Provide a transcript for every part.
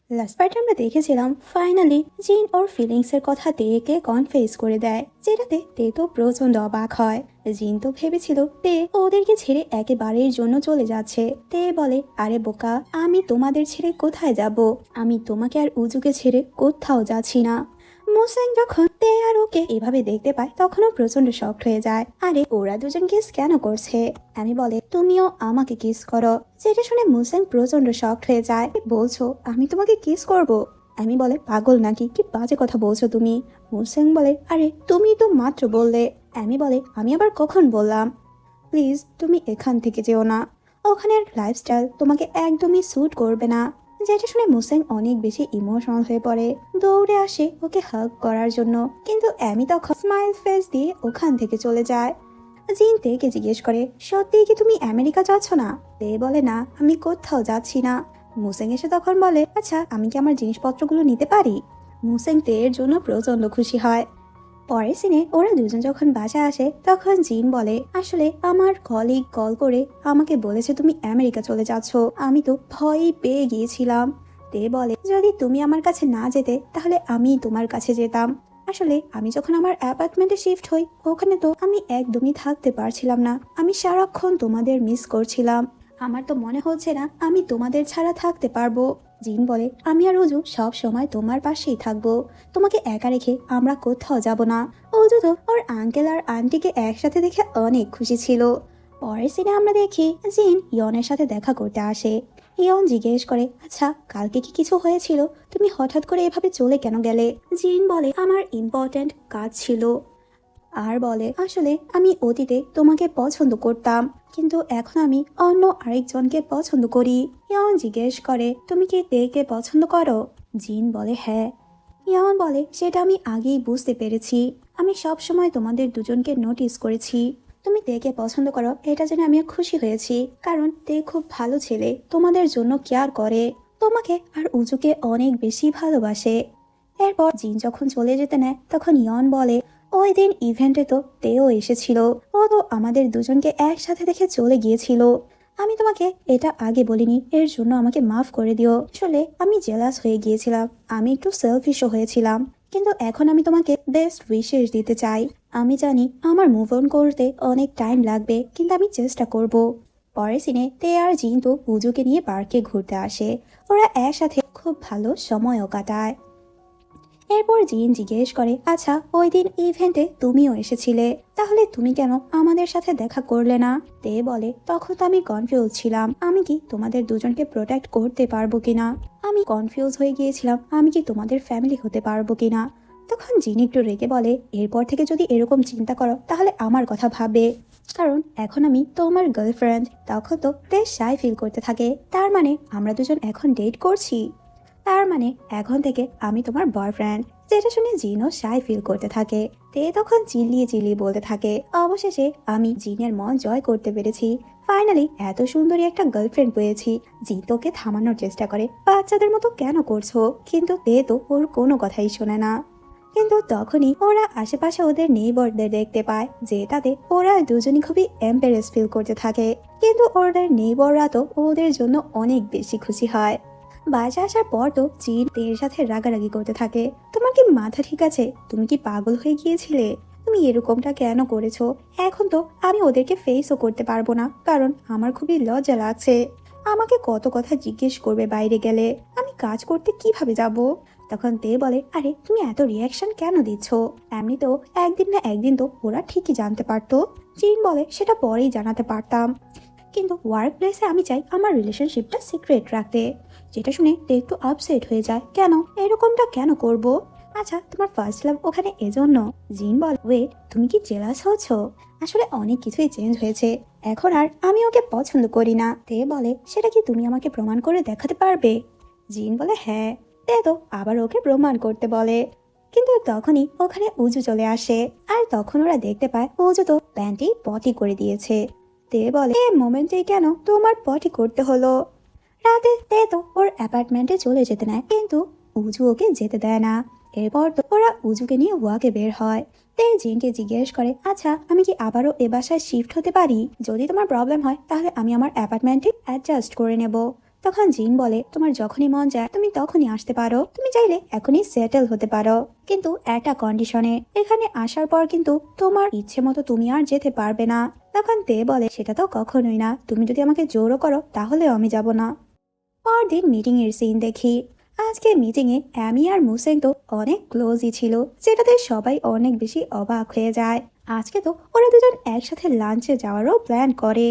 Last পার্টে আমরা দেখেছিলাম ফাইনালি জিন ওর ফিলিংস এর কথা তেকে কনফেস করে দেয়, যেটাতে তে তো প্রচন্ড অবাক হয়। জিন তো ভেবেছিল তে ওদেরকে ছেড়ে একেবারের জন্য চলে যাচ্ছে। তে বলে, আরে বোকা, আমি তোমাদের ছেড়ে কোথায় যাব? আমি তোমাকে আর উজুকে ছেড়ে কোথাও যাচ্ছি না। মোসেং যখন তে আর ওকে এভাবে দেখতে পায় তখনও প্রচন্ড শকড হয়ে যায়। আরে ওরা দুজন কিস কেন করছে? আমি বলে, তুমিও আমাকে কিস করো। যেটা শুনে মোসেং প্রচন্ড শকড হয়ে যায়। বলছো আমি তোমাকে কিস করব? আমি বলে, পাগল নাকি, কি বাজে কথা বলছো তুমি? মোসেং বলে, আরে তুমি তো মাত্র বললে। আমি বলে, আমি আবার কখন বললাম? প্লিজ তুমি এখান থেকে যেও না, ওখানের লাইফস্টাইল তোমাকে একদমই স্যুট করবে না। যেটা শুনে মুসেং অনেক বেশি ইমোশনাল হয়ে পড়ে, দৌড়ে আসে ওকে হাগ করার জন্য। কিন্তু অ্যামি তখন স্মাইল ফেস দিয়ে ওখান থেকে চলে যায়। জিন তেকে জিজ্ঞেস করে, সত্যিই কি তুমি আমেরিকা যাচ্ছ না? তে বলে, না, আমি কোথাও যাচ্ছি না। মুসেং এসে তখন বলে, আচ্ছা আমি কি আমার জিনিসপত্রগুলো নিতে পারি? মুসেং তের জন্য প্রচন্ড খুশি হয়। পরের সিনে ওরা দুজন যখন বাসায় আসে তখন জিন বলে, আসলে আমার কলিগ কল করে আমাকে বলেছে তুমি আমেরিকা চলে যাচ্ছ। আমি তো ভয়ই পেয়ে গিয়েছিলাম। তে বলে, যদি তুমি আমার কাছে না যেতে তাহলে আমি তোমার কাছে যেতাম। আসলে আমি যখন আমার অ্যাপার্টমেন্টে শিফট হই ওখানে তো আমি একদমই থাকতে পারছিলাম না। আমি সারাক্ষণ তোমাদের মিস করছিলাম। আমার তো মনে হচ্ছে না আমি তোমাদের ছাড়া থাকতে পারবো। জিন বলে, আমি আর অজু সব সময় তোমার পাশেই থাকবো। তোমাকে একা রেখে আমরা কোথাও যাব না। অজু তো ওর আঙ্কেল আর আন্টিকে একসাথে দেখে অনেক খুশি ছিল। পরের সিনে আমরা দেখি জিন ইয়নের সাথে দেখা করতে আসে। ইয়ন জিজ্ঞেস করে, আচ্ছা কালকে কি কিছু হয়েছিল? তুমি হঠাৎ করে এভাবে চলে কেন গেলে? জিন বলে, আমার ইম্পর্ট্যান্ট কাজ ছিল। আর বলে, আসলে আমি অতীতে তোমাকে পছন্দ করতাম, কিন্তু এখন আমি অন্য আরেকজনকে পছন্দ করি। ইয়ন জিজ্ঞেস করে, তুমি কি তেকে পছন্দ করো? জিন বলে, হ্যাঁ। ইয়ন বলে, সেটা আমি আগেই বুঝতে পেরেছি। আমি সব সময় তোমাদের দুজনকে নোটিস করেছি। তুমি তেকে পছন্দ করো এটা জেনে আমি খুশি হয়েছি, কারণ তে খুব ভালো ছেলে, তোমাদের জন্য কেয়ার করে, তোমাকে আর উজুকে অনেক বেশি ভালোবাসে। এরপর জিন যখন চলে যেতে নেয় তখন ইয়ন বলে, ওই দিন ইভেন্টে তো তেও এসেছিল, ও তো আমাদের দুজনকে একসাথে দেখে চলে গিয়েছিল। আমি তোমাকে এটা আগে বলিনি, এর জন্য আমাকে মাফ করে দিও। আসলে আমি জেলাস হয়ে গিয়েছিলাম, আমি একটু সেলফিশও হয়েছিলাম, কিন্তু এখন আমি তোমাকে বেস্ট উইশেস দিতে চাই। আমি জানি আমার মুভ অন করতে অনেক টাইম লাগবে, কিন্তু আমি চেষ্টা করব। পরের সিনে তে আর জিন তো পুজোকে নিয়ে পার্কে ঘুরতে আসে। ওরা একসাথে খুব ভালো সময়ও কাটায়। এরপর জিন জিজ্ঞেস করে, আচ্ছা ওই দিন ইভেন্টে তুমিও এসেছিলে, তাহলে তুমি কেন আমাদের সাথে দেখা করলে না? তে বলে, তখন তো আমি কনফিউজ ছিলাম, আমি কি তোমাদের দুজনকে প্রোটেক্ট করতে পারবো কিনা। আমি কনফিউজ হয়ে গিয়েছিলাম আমি কি তোমাদের ফ্যামিলি হতে পারবো কিনা। তখন জিন একটু রেগে বলে, এরপর থেকে যদি এরকম চিন্তা করো তাহলে আমার কথা ভাববে, কারণ এখন আমি তোমার গার্লফ্রেন্ড। তখন তো বেশ শাই ফিল করতে থাকে, তার মানে আমরা দুজন এখন ডেট করছি, তার মানে এখন থেকে আমি তোমার বয়ফ্রেন্ড। যেটা শুনে জিনও শাই ফিল করতে থাকে। তে তখন চিল্লিয়ে চিল্লিয়ে বলতে থাকে, অবশেষে আমি জিনের মন জয় করতে পেরেছি, ফাইনালি এত সুন্দরী একটা গার্লফ্রেন্ড পেয়েছি। জিন তোকে থামানোর চেষ্টা করে, বাচ্চাদের মতো কেন করছো, কিন্তু তে তো ওর কোনো কথাই শোনে না। কিন্তু তখনই ওরা আশেপাশে ওদের নেইবরদের দেখতে পায়, যেটাতে ওরা দুজনই খুবই এম্বারেস ফিল করতে থাকে। কিন্তু ওদের নেইবররা তো ওদের জন্য অনেক বেশি খুশি হয়। বাসা আসার পর তো জিন তের সাথে রাগারাগি করতে থাকে, তোমার কি মাথা ঠিক আছে? তুমি কি পাগল হয়ে গিয়েছিলে? তুমি এরকমটা কেন করেছো? এখন তো আমি ওদেরকে ফেসও করতে পারবো না, কারণ আমার খুবই লজ্জা লাগছে। আমাকে কত কথা জিজ্ঞেস করবে বাইরে গেলে, আমি কাজ করতে কিভাবে যাব? তখন তে বলে, আরে তুমি এত রিয়াকশন কেন দিচ্ছ? এমনিতেও একদিন না একদিন তো ওরা ঠিকই জানতে পারতো। জিন বলে, সেটা পরেই জানাতে পারতাম, কিন্তু ওয়ার্ক প্লেসে আমি চাই আমার রিলেশনশিপটা সিক্রেট রাখতে। যেটা শুনে তে একটু আপসেট হয়ে যায়, কেন এরকমটা কেন করব? আচ্ছা তোমার ফার্স্ট লাভ ওখানে এজন্য? জিন বল, ওয়েট, তুমি কি জেলাস হচ্ছ? আসলে অনেক কিছুই চেঞ্জ হয়েছে, এখন আর আমি ওকে পছন্দ করি না। তে বলে, সেটা কি তুমি আমাকে প্রমাণ করে দেখাতে পারবে? জিন বলে, হ্যাঁ। তে তো আবার ওকে প্রমাণ করতে বলে, কিন্তু তখনই ওখানে উজু চলে আসে, আর তখন ওরা দেখতে পায় উজু তো প্যান্টি পটি করে দিয়েছে। তে বলে, এ মোমেন্টে কেন তোমার পটি করতে হলো? রাতে তে তো ওর অ্যাপার্টমেন্টে চলে যেতে নেয়, কিন্তু উজু ওকে যেতে দেয় না। এরপর তো ওরা উজুকে নিয়ে ওয়াকে বের হয়। তে জিনকে জিজ্ঞেস করে, আচ্ছা আমি কি আবারও এ বাসায় শিফট হতে পারি? যদি তোমার প্রবলেম হয় তাহলে আমি আমার অ্যাপার্টমেন্টে অ্যাডজাস্ট করে নেব। তখন জিন বলে, তোমার যখনই মন চায় তুমি তখনই আসতে পারো, তুমি চাইলে এখনই সেটেল হতে পারো, কিন্তু একটা কন্ডিশনে, এখানে আসার পর কিন্তু তোমার ইচ্ছে মতো তুমি আর যেতে পারবে না। তখন তে বলে, সেটা তো কখনোই না, তুমি যদি আমাকে জোরও করো তাহলেও আমি যাব না। পরদিন মিটিং এর সিন দেখি। আজকে মিটিং এ অ্যামি আর মুসেং তো অনেক ক্লোজই ছিল, যেটাতে সবাই অনেক বেশি অবাক হয়ে যায়। আজকে তো ওরা দুজন একসাথে লাঞ্চে যাওয়ারও প্ল্যান করে।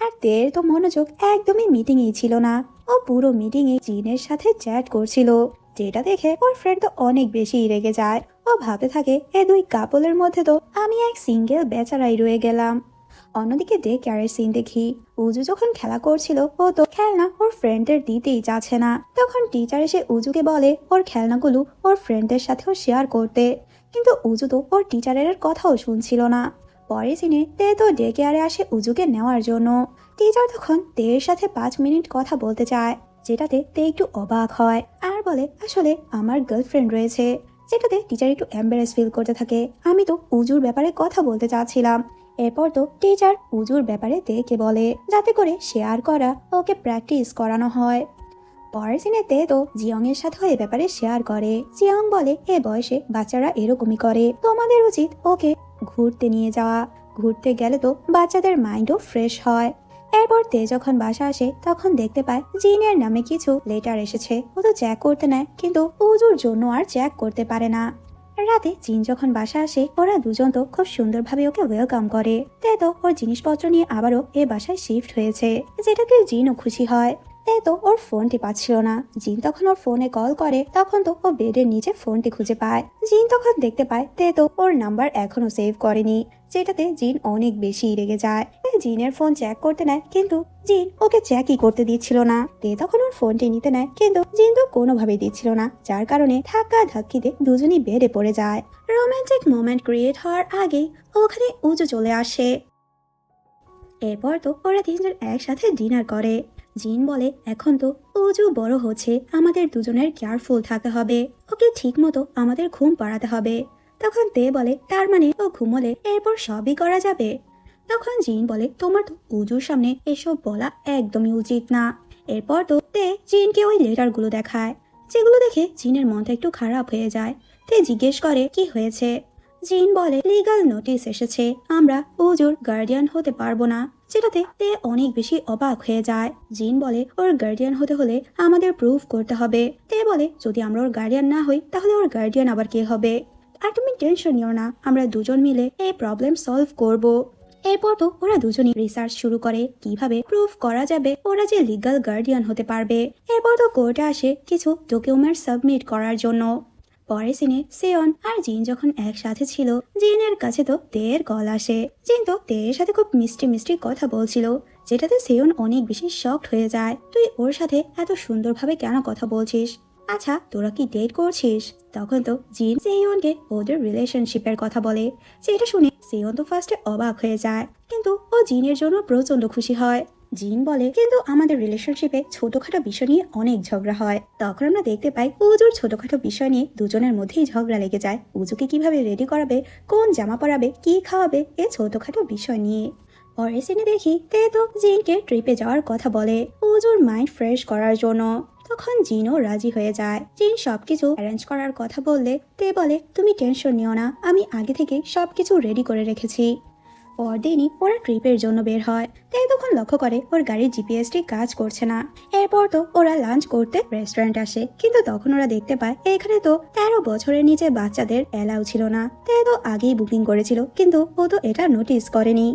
আর তের তো মনোযোগ একদমই মিটিং এই ছিল না, ও পুরো মিটিং এ জিনের সাথে চ্যাট করছিল, যেটা দেখে ওর ফ্রেন্ড তো অনেক বেশি রেগে যায়। ও ভাবতে থাকে, এ দুই কাপলের মধ্যে তো আমি এক সিঙ্গেল বেচারাই রয়ে গেলাম। অন্যদিকে ডে কেয়ারের সিন দেখি। উজু যখন খেলা করছিল, ও তো খেলনা ওর ফ্রেন্ডের দিতেই চাচ্ছে না। তখন টিচার এসে উজুকে বলে ওর খেলনাগুলো ওর ফ্রেন্ডের সাথেও শেয়ার করতে, কিন্তু উজু তো ওর টিচারের কথাও শুনছিল না। পরে সিনে তে তো ডে কেয়ারে আসে উজুকে নেওয়ার জন্য। টিচার তখন তের সাথে 5 মিনিট কথা বলতে চায়, যেটাতে তে একটু অবাক হয় আর বলে, আসলে আমার গার্লফ্রেন্ড রয়েছে, যেটাতে টিচার একটু এম্বারেস ফিল করতে থাকে। আমি তো উজুর ব্যাপারে কথা বলতে চাচ্ছিলাম। এরপর তো টিচার উজুর ব্যাপারে তেকে বলে, যাতে করে শেয়ার করা ওকে প্র্যাকটিস করানো হয়। পরের সিনেতে তো জিয়ং এর সাথেও এ ব্যাপারে শেয়ার করে। জিয়ং বলে, এ বয়সে বাচ্চারা এরকমই করে, তোমাদের উচিত ওকে ঘুরতে নিয়ে যাওয়া, ঘুরতে গেলে তো বাচ্চাদের মাইন্ডও ফ্রেশ হয়। এরপর তে যখন বাসা আসে তখন দেখতে পায় জিনের নামে কিছু লেটার এসেছে। ও তো চেক করতে নেয়, কিন্তু উজুর জন্য আর চেক করতে পারে না। রাতে জিন যখন বাসা আসে, ওরা দুজন তো খুব সুন্দরভাবে ওকে ওয়েলকাম করে। তে তো ওর জিনিসপত্র নিয়ে আবারও এ বাসায় শিফট হয়েছে, যেটাতে জিনও খুশি হয়। তে তো ওর ফোনটি পাচ্ছিল না। জিন তখন ওর ফোনে কল করে, তখন তো ও বেডের নিচে ফোনটি খুঁজে পায়। জিন তখন দেখতে পায় তে তো ওর নাম্বার এখনো সেভ করেনি, যেটাতে জিন অনেক বেশি রেগে যায়। জিনের ফোন চেক করতে নেয়, কিন্তু জিন ওকে চেকই করতে দিচ্ছিল না। তে তখন ওর ফোনটি নিতে নেয়, কিন্তু জিন তো কোনোভাবেই দিচ্ছিল না, যার কারণে ধাক্কা ধাক্কিতে দুজনই বেডে পড়ে যায়। রোমান্টিক মোমেন্ট ক্রিয়েট হওয়ার আগেই ওখানে উজু চলে আসে। এরপর তো ওরা তিনজন একসাথে ডিনার করে। জিন বলে, এখন তো উজু বড় হচ্ছে, আমাদের দুজনের কেয়ারফুল থাকতে হবে, ওকে ঠিক মতো আমাদের ঘুম পাড়াতে হবে। তখন তে বলে, তার মানে ও ঘুমোলে এরপর সবই করা যাবে। তখন জিন বলে, তোমার তো উজুর সামনে এসব বলা একদমই উচিত না। এরপর তো তে জিনকে ওই লেটারগুলো দেখায়, যেগুলো দেখে জিনের মনটা একটু খারাপ হয়ে যায়। তে জিজ্ঞেস করে, কি হয়েছে? জিন বলে, লিগাল নোটিশ এসেছে, আমরা উজুর গার্ডিয়ান হতে পারবো না, যেটাতে তে অনেক বেশি অবাক হয়ে যায়। জিন বলে, ওর গার্ডিয়ান হতে হলে আমাদের প্রুফ করতে হবে। তে বলে, যদি আমরা ওর গার্ডিয়ান না হই তাহলে ওর গার্ডিয়ান আবার কে হবে? আর তুমি টেনশন নিও না, আমরা দুজন মিলে এই প্রবলেম সলভ করব। এরপর তো ওরা দুজনই রিসার্চ শুরু করে কিভাবে প্রুফ করা যাবে ওরা যে লিগাল গার্ডিয়ান হতে পারবে। এরপর তো কোর্টে আসে কিছু ডকুমেন্ট সাবমিট করার জন্য। পরে সিনে সেয়ন আর জিন যখন একসাথে ছিল, জিনের কাছে তো তের কল আসে। জিন তো তের সাথে খুব মিষ্টি মিষ্টি কথা বলছিল, যেটাতে সেয়ন অনেক বেশি শকড হয়ে যায়। তুই ওর সাথে এত সুন্দরভাবে কেন কথা বলছিস? আচ্ছা, তোরা কি ডেট করছিস? তখন তো জিন সেয়নকে ওদের রিলেশনশিপের কথা বলে, যেটা শুনে সেয়ন তো ফার্স্টে অবাক হয়ে যায়, কিন্তু ও জিনের জন্য প্রচন্ড খুশি হয়। জিন বলে, কিন্তু আমাদের রিলেশনশিপে ছোটখাটো বিষয় নিয়ে অনেক ঝগড়া হয়। তখন আমরা দেখতে পাই উজুর ছোটখাটো বিষয় নিয়ে দুজনের মধ্যেই ঝগড়া লেগে যায়। উজুকে কিভাবে রেডি করাবে, কোন জামা পরাবে, কি খাওয়াবে, এ ছোটখাটো বিষয় নিয়ে। পরের সিনে দেখি তে তো জিনকে ট্রিপে যাওয়ার কথা বলে উজুর মাইন্ড ফ্রেশ করার জন্য। তখন জিনও রাজি হয়ে যায়। জিন সবকিছু অ্যারেঞ্জ করার কথা বললে তে বলে, তুমি টেনশন নিও না, আমি আগে থেকে সবকিছু রেডি করে রেখেছি। পরদিনই ওরা ট্রিপের জন্য বের হয়। তাই তখন লক্ষ্য করে ওর গাড়ির জিপিএসটি কাজ করছে না। এরপর তো ওরা লাঞ্চ করতে রেস্টুরেন্ট আসে, কিন্তু তখন ওরা দেখতে পায় এখানে তো 13 বছরের নিচে বাচ্চাদের অ্যালাউ ছিল না। তাই তো আগেই বুকিং করেছিল, কিন্তু ও তো এটা নোটিস করেনি।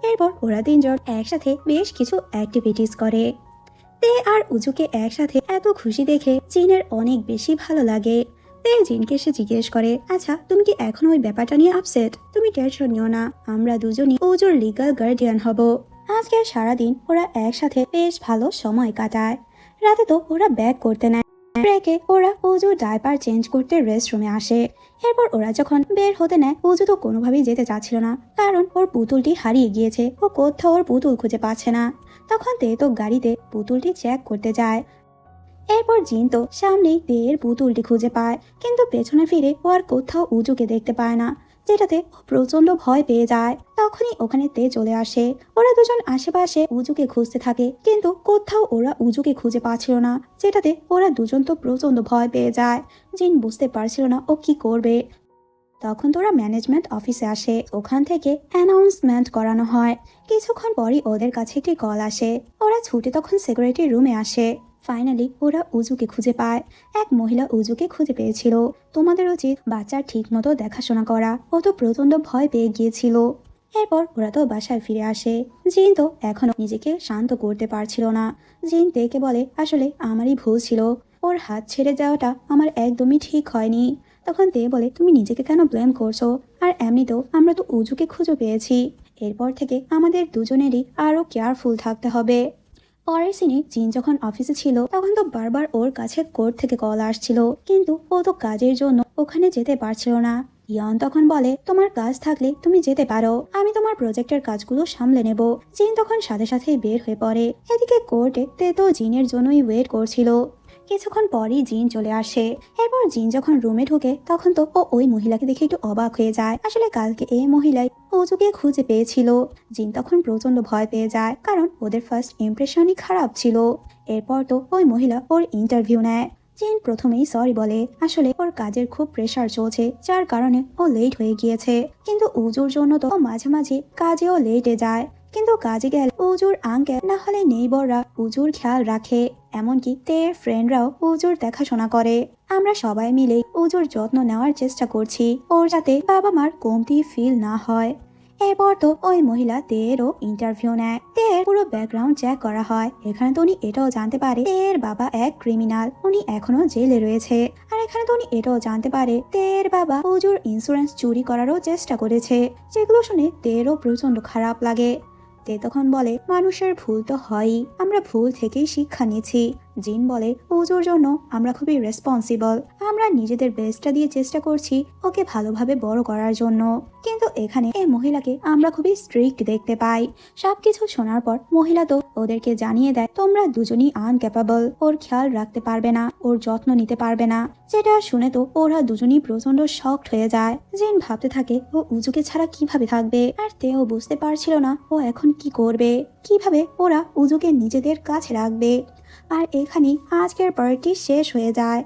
এরপর ওরা তিনজন একসাথে বেশ কিছু অ্যাক্টিভিটিস করে। তে আর উজুকে একসাথে এত খুশি দেখে জিনের অনেক বেশি ভালো লাগে। তে জিনকে সে জিজ্ঞেস করে, আচ্ছা তুমি কি এখনো ওই ব্যাপারটা নিয়ে আপসেট? তুমি টেনশন নিও না, আমরা দুজনই উজুর লিগাল গার্ডিয়ান হব। আজকে সারাদিন ওরা একসাথে বেশ ভালো সময় কাটায়। রাতে তো ওরা ব্যাগ করতে নেয়। ব্রেকে ওরা উজুর ডাইপার চেঞ্জ করতে রেস্টরুমে আসে। এরপর ওরা যখন বের হতে নেয়, উজু তো কোনোভাবেই যেতে চাচ্ছিল না, কারণ ওর পুতুলটি হারিয়ে গিয়েছে। ও কোথাও ওর পুতুল খুঁজে পাচ্ছে না। তখন তে তো গাড়িতে পুতুলটি চেক করতে যায়। এরপর জিন তো সামনেই তেয়ের পুতুলটি খুঁজে পায়, কিন্তু পেছনে ফিরে ও আর কোথাও উজুকে দেখতে পায় না। যেটাতে ও প্রচন্ড ভয় পেয়ে যায়। তখনই ওখানে তে চলে আসে। ওরা দুজন আশেপাশে উজুকে খুঁজতে থাকে, কিন্তু কোথাও ওরা উজুকে খুঁজে পাচ্ছিল না, যেটাতে ওরা দুজন তো প্রচন্ড ভয় পেয়ে যায়। জিন বুঝতে পারছিল না ও কি করবে। তখন তোরা ম্যানেজমেন্ট অফিসে আসে। ওখান থেকে অ্যানাউন্সমেন্ট করানো হয়। কিছুক্ষণ পরই ওদের কাছে একটি কল আসে। ওরা ছুটে তখন সিকিউরিটি রুমে আসে। ফাইনালি ওরা উজুকে খুঁজে পায়। এক মহিলা উজুকে খুঁজে পেয়েছিল। তোমাদের উচিত বাচ্চার ঠিক মতো দেখাশোনা করা, ও তো প্রচন্ড ভয় পেয়ে গিয়েছিল। এরপর ওরা তো বাসায় ফিরে আসে। জিন তো এখনো নিজেকে শান্ত করতে পারছিল না। জিন তেকে বলে, আসলে আমারই ভুল ছিল, ওর হাত ছেড়ে যাওয়াটা আমার একদমই ঠিক হয়নি। তখন তে বলে, তুমি নিজেকে কেন ব্লেম করছো? আর এমনিতেও আমরা তো উজুকে খুঁজে পেয়েছি। এরপর থেকে আমাদের দুজনেরই আরো কেয়ারফুল থাকতে হবে। পরের সিনে জিন যখন অফিসে ছিল তখন তো বারবার ওর কাছে কোর্ট থেকে কল আসছিল, কিন্তু ও তো কাজের জন্য ওখানে যেতে পারছিল না। ইয়ন তখন বলে, তোমার কাজ থাকলে তুমি যেতে পারো, আমি তোমার প্রজেক্টের কাজগুলো সামলে নেব। জিন তখন সাথে সাথে বের হয়ে পড়ে। এদিকে কোর্টে তে তো জিনের জন্যই ওয়েট করছিল। কিছুক্ষণ পরই জিন চলে আসে। এরপর জিন যখন রুমে ঢোকে তখন তো ও ওই মহিলাকে দেখে একটু অবাক হয়ে যায়। আসলে কালকে এই মহিলাই ওজুকে খুঁজে পেয়েছিল। জিন তখন প্রচন্ড ভয় পেয়ে যায়, কারণ ওদের ফার্স্ট ইমপ্রেশনই খারাপ ছিল। এরপর তো ওই মহিলা ওর ইন্টারভিউ নেয়। জিন প্রথমেই সরি বলে, আসলে ওর কাজের খুব প্রেসার চলছে, যার কারণে ও লেট হয়ে গিয়েছে। কিন্তু উজুর জন্য তো ও মাঝে মাঝে কাজেও লেটে যায়। কিন্তু কাজে গেলে উজুর আঙ্কেল না হলে নেইবররা উজুর খেয়াল রাখে। এমনকি তের ফ্রেন্ডরাও উজুর দেখাশোনা করে। আমরা সবাই মিলে উজুর যত্ন নেওয়ার চেষ্টা করছি, ওর যাতে বাবা মার কমতি ফিল না হয়। এরপর তো ওই মহিলা তেরও ইন্টারভিউ নেয়। তের পুরো ব্যাকগ্রাউন্ড চেক করা হয়। এখানে তো উনি এটাও জানতে পারে তের বাবা এক ক্রিমিনাল, উনি এখনো জেলে রয়েছে। আর এখানে তো উনি এটাও জানতে পারে তের বাবা উজুর ইন্স্যুরেন্স চুরি করারও চেষ্টা করেছে। যেগুলো শুনে তেরও প্রচন্ড খারাপ লাগে। তে তখন বলে, মানুষের ভুল তো হয়ই, আমরা ভুল থেকেই শিক্ষা নিয়েছি। জিন বলে, ওজোর জন্য আমরা খুবই রেসপন্সিবল, আমরা নিজেদের বেস্টটা দিয়ে চেষ্টা করছি ওকে ভালোভাবে বড় করার জন্য। কিন্তু এখানে এই মহিলাকে আমরা খুবই স্ট্রিক্ট দেখতে পাই। সবকিছু শোনার পর মহিলা তো ওদেরকে জানিয়ে দেয়, তোমরা দুজনই আনক্যাপাবল, ওর খেয়াল রাখতে পারবে না, ওর যত্ন নিতে পারবে না। যেটা শুনে তো ওরা দুজনই প্রচন্ড শকড হয়ে যায়। জিন ভাবতে থাকে ও উজুকে ছাড়া কিভাবে থাকবে, আর তেও বুঝতে পারছিল না ও এখন কি করবে, কিভাবে ওরা উজুকে নিজেদের কাছে রাখবে। আর এখানেই আজকের পার্টি শেষ হয়ে যায়।